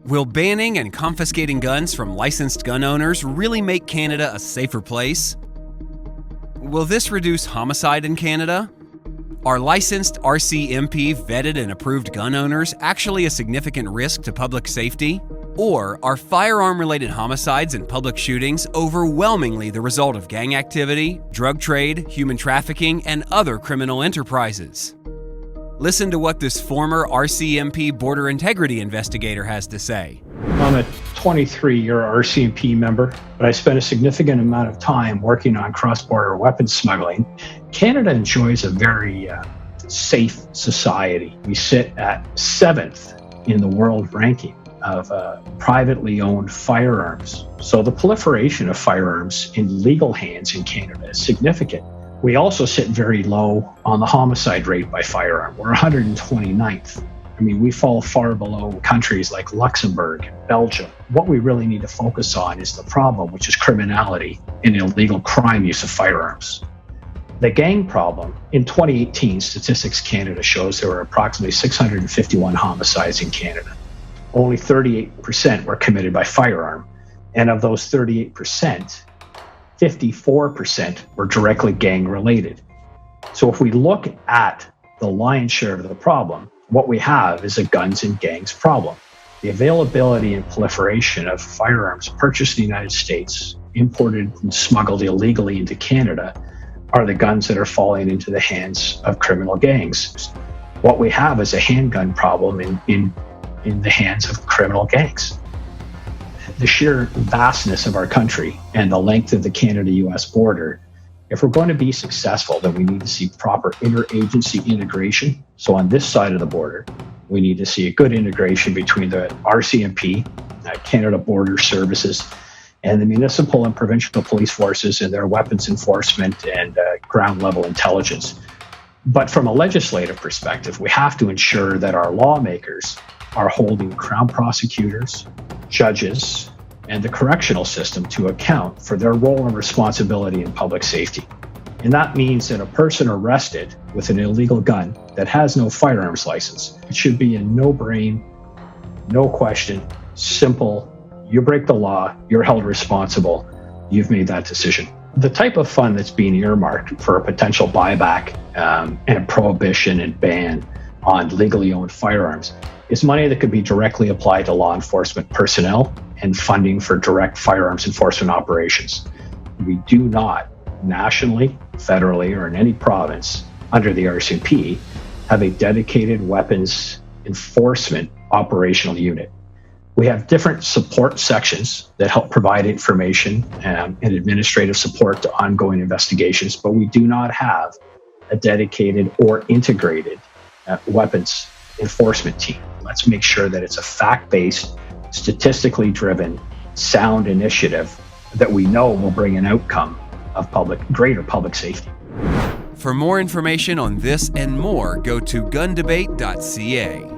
Will banning and confiscating guns from licensed gun owners really make Canada a safer place? Will this reduce homicide in Canada? Are licensed RCMP vetted and approved gun owners actually a significant risk to public safety? Or are firearm-related homicides and public shootings overwhelmingly the result of gang activity, drug trade, human trafficking, and other criminal enterprises? Listen to what this former RCMP border integrity investigator has to say. I'm a 23-year RCMP member, but I spent a significant amount of time working on cross-border weapons smuggling. Canada enjoys a very safe society. We sit at 7th in the world ranking of privately owned firearms. So the proliferation of firearms in legal hands in Canada is significant. We also sit very low on the homicide rate by firearm. We're 129th. I mean, we fall far below countries like Luxembourg, Belgium. What we really need to focus on is the problem, which is criminality and illegal crime use of firearms. The gang problem, in 2018, Statistics Canada shows there were approximately 651 homicides in Canada. Only 38% were committed by firearm. And of those 38%, 54% were directly gang related. So if we look at the lion's share of the problem, what we have is a guns and gangs problem. The availability and proliferation of firearms purchased in the United States, imported and smuggled illegally into Canada, are the guns that are falling into the hands of criminal gangs. What we have is a handgun problem in the hands of criminal gangs. The sheer vastness of our country and the length of the Canada-US border, if we're going to be successful, then we need to see proper interagency integration. So on this side of the border, we need to see a good integration between the RCMP, Canada Border Services, and the municipal and provincial police forces and their weapons enforcement and ground-level intelligence. But from a legislative perspective, we have to ensure that our lawmakers are holding Crown prosecutors, judges, and the correctional system to account for their role and responsibility in public safety. And that means that a person arrested with an illegal gun that has no firearms license, it should be a no-brain, no question, simple, you break the law, you're held responsible, you've made that decision. The type of fund that's being earmarked for a potential buyback and a prohibition and ban on legally owned firearms is money that could be directly applied to law enforcement personnel and funding for direct firearms enforcement operations. We do not nationally, federally, or in any province under the RCMP have a dedicated weapons enforcement operational unit. We have different support sections that help provide information and administrative support to ongoing investigations, but we do not have a dedicated or integrated weapons enforcement team. Let's make sure that it's a fact-based, statistically driven, sound initiative that we know will bring an outcome of greater public safety. For more information on this and more, go to gundebate.ca.